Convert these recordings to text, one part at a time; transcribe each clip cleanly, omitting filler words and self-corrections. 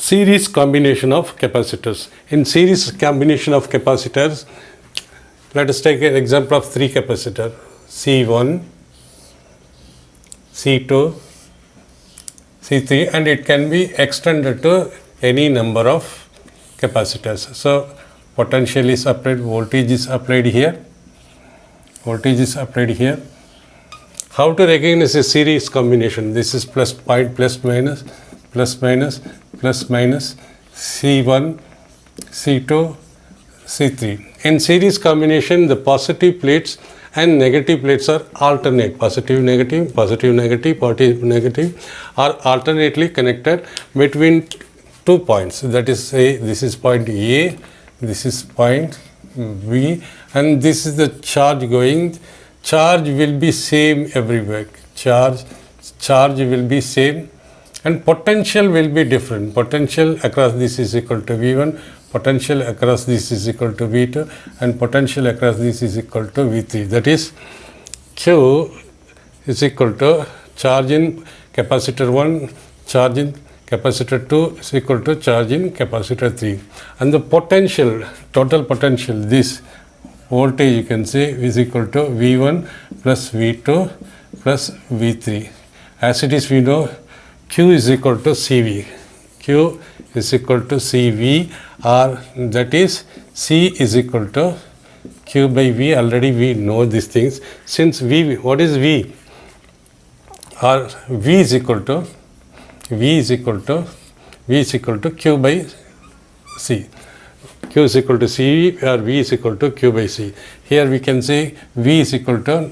series combination of capacitors. In series combination of capacitors, let us take an example of three capacitors, C1, C2, C3, and it can be extended to any number of capacitors. So potential is applied, voltage is applied here, voltage is applied here. How to recognize a series combination? This is plus point, plus minus, plus minus, plus minus, C1, C2, C3. In series combination, the positive plates and negative plates are alternate. Positive, negative, positive, negative, positive, negative are alternately connected between 2 points. That is, say, this is point A, this is point B, and this is the charge going. Charge will be same everywhere. Charge will be same, and potential will be different. Potential across this is equal to V1, potential across this is equal to V2, and potential across this is equal to V3. That is, Q is equal to charge in capacitor 1, charge in capacitor 2 is equal to charge in capacitor 3. And the potential, total potential, this voltage you can say is equal to V1 plus V2 plus V3. As it is, we know Q is equal to CV. Q is equal to CV, or that is C is equal to Q by V. Already we know these things. Since V, what is V? Or V is equal to Q by C. Q is equal to C, or V is equal to Q by C. Here we can say V is equal to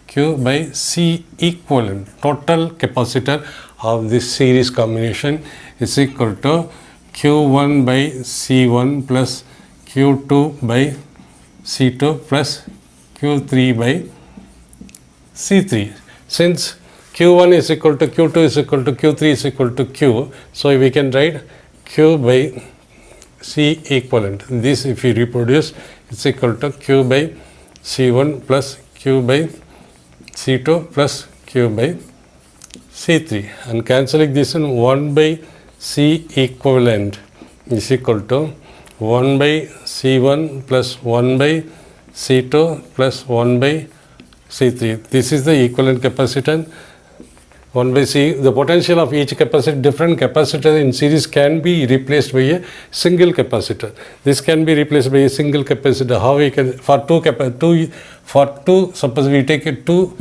Q by C equivalent. Total capacitor of this series combination is equal to Q1 by C1 plus Q2 by C2 plus Q3 by C3. Since Q1 is equal to Q2 is equal to Q3 is equal to Q, so we can write Q by C equivalent. This, if we reproduce, it's equal to Q by C1 plus Q by C2 plus Q by C3. And cancelling this in 1 by C equivalent is equal to 1 by C1 plus 1 by C2 plus 1 by C3. This is the equivalent capacitance. 1 by C, the potential of each capacitor, different capacitor in series can be replaced by a single capacitor. This can be replaced by a single capacitor. How we can, for two, suppose we take two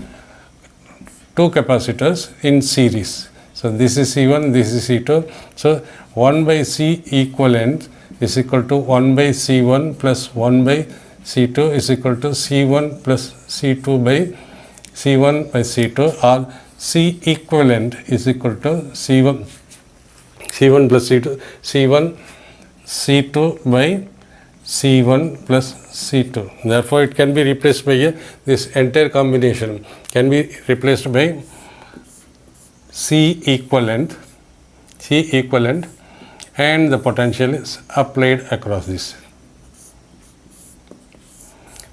capacitors in series. So this is C1, this is C2. So 1 by C equivalent is equal to 1 by C1 plus 1 by C2 is equal to C1 plus C2 by C1 by C2, or C equivalent is equal to C1 plus C2, C1 C2 by C1 plus C2. Therefore, it can be replaced by this entire combination can be replaced by C equivalent, and the potential is applied across this.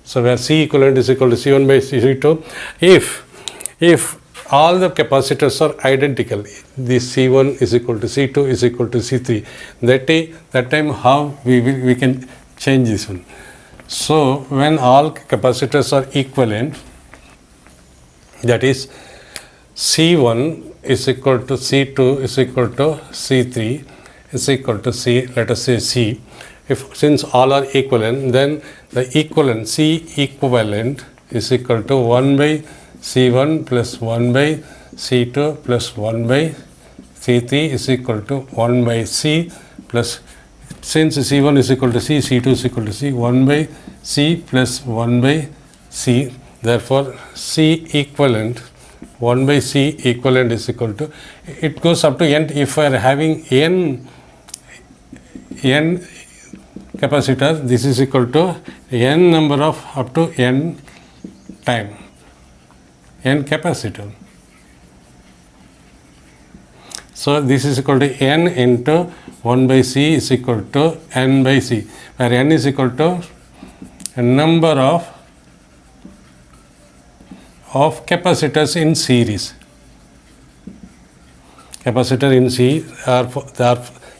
So where C equivalent is equal to C1 by C2, if all the capacitors are identical, this C1 is equal to C2 is equal to C3, that time how we can change this one. So when all capacitors are equivalent, that is C1 is equal to C2 is equal to C3 is equal to C, let us say C. Since all are equivalent, then the equivalent C equivalent is equal to 1 by C1 plus 1 by C2 plus 1 by C3 is equal to 1 by C plus, since C1 is equal to C, C2 is equal to C, 1 by C plus 1 by C. Therefore, C equivalent, 1 by C equivalent is equal to, it goes up to n. If I are having n capacitors, this is equal to n number of up to n time, n capacitor. So this is equal to n into 1 by C is equal to n by C, where n is equal to a number of capacitors in series. Capacitor in C are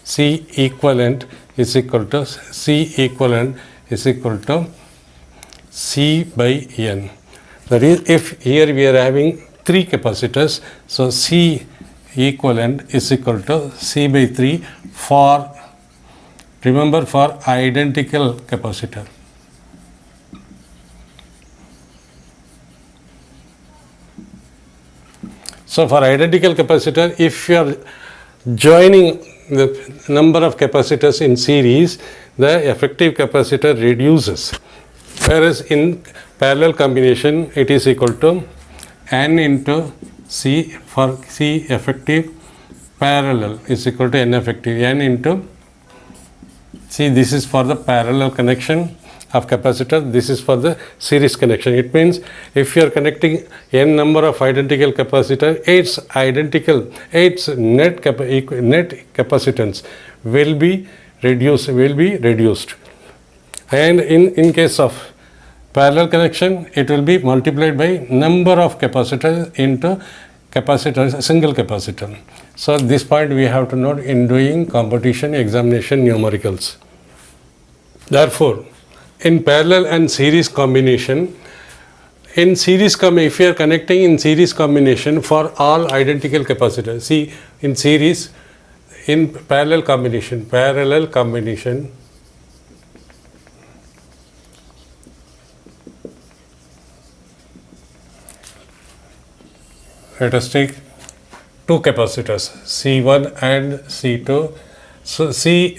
C equivalent is equal to C equivalent is equal to C by N. That is, if here we are having 3 capacitors, so C equivalent is equal to C by 3 for, remember, for identical capacitor. So for identical capacitor, if you are joining the number of capacitors in series, the effective capacitor reduces. Whereas in parallel combination, it is equal to N into C for C effective parallel is equal to N effective. N into, see, this is for the parallel connection of capacitor, this is for the series connection. It means if you are connecting n number of identical capacitor, its net capacitance will be reduced. And in case of parallel connection, it will be multiplied by number of capacitors into single capacitor. So this point we have to note in doing competition examination numericals. Therefore, in parallel and series combination, if you are connecting in series combination for all identical capacitors, see, in series, in parallel combination, let us take 2 capacitors, C1 and C2. So C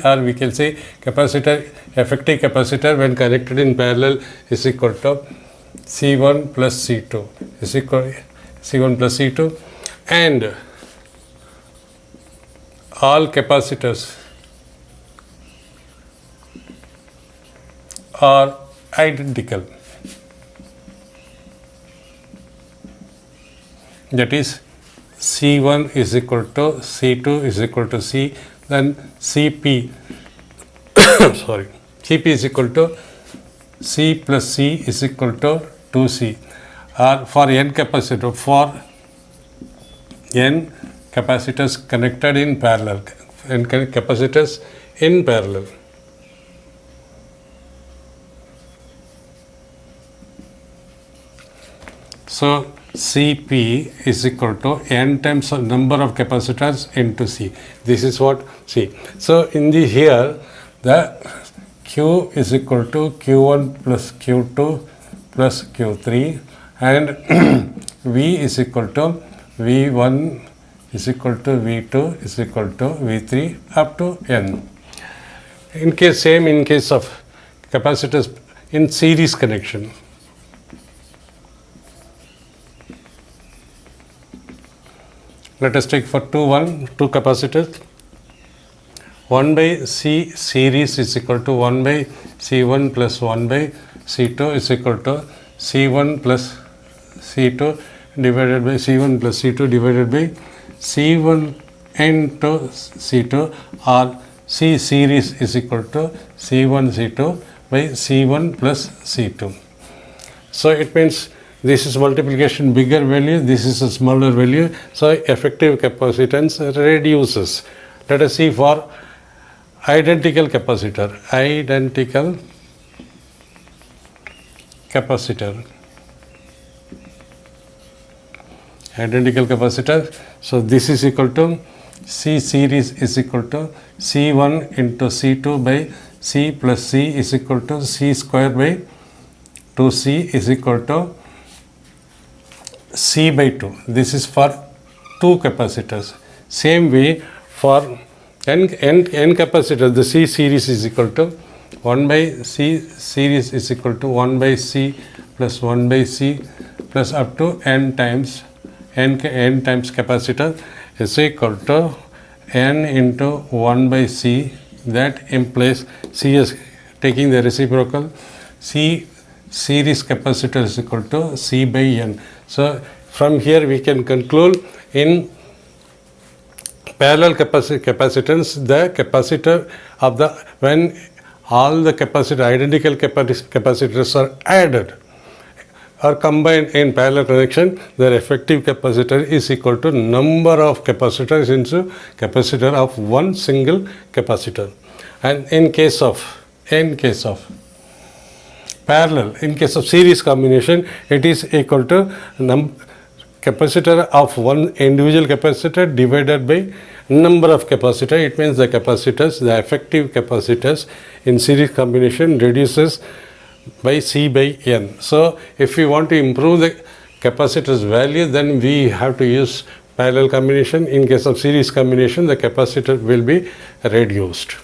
or we can say effective capacitor when connected in parallel is equal to C1 plus C2 is equal to C1 plus C2, and all capacitors are identical. That is, C1 is equal to C2 is equal to C, then Cp Cp is equal to C plus C is equal to 2C. Or for n capacitors connected in parallel, n capacitors in parallel. So Cp is equal to n times the number of capacitors into C. This is what C. So in the here the Q is equal to Q1 plus Q2 plus Q3, and V is equal to V1 is equal to V2 is equal to V3 up to N. In case of capacitors in series connection. Let us take for two capacitors. 1 by C series is equal to 1 by C1 plus 1 by C2 is equal to C1 plus C2 divided by C1 plus C2 divided by C1 into C2, or C series is equal to C1 C2 by C1 plus C2. So it means this is multiplication bigger value, this is a smaller value, so effective capacitance reduces. Let us see for identical capacitor. So this is equal to C series is equal to C1 into C2 by C plus C is equal to C square by 2C is equal to C by 2. This is for 2 capacitors. Same way for n capacitors, the C series is equal to 1 by C series is equal to 1 by C plus 1 by C plus up to n times capacitor is equal to n into 1 by C. That implies C is taking the reciprocal, C series capacitor is equal to C by N. So from here we can conclude in parallel capacitance, the capacitor of the, when all the identical capacitors are added, are combined in parallel connection, their effective capacitor is equal to number of capacitors into capacitor of one single capacitor. And in case of parallel, in case of series combination, it is equal to capacitor of one individual capacitor divided by number of capacitor. It means the capacitors, the effective capacitors in series combination reduces by C by N. So if we want to improve the capacitor's value, then we have to use parallel combination. In case of series combination, the capacitor will be reduced.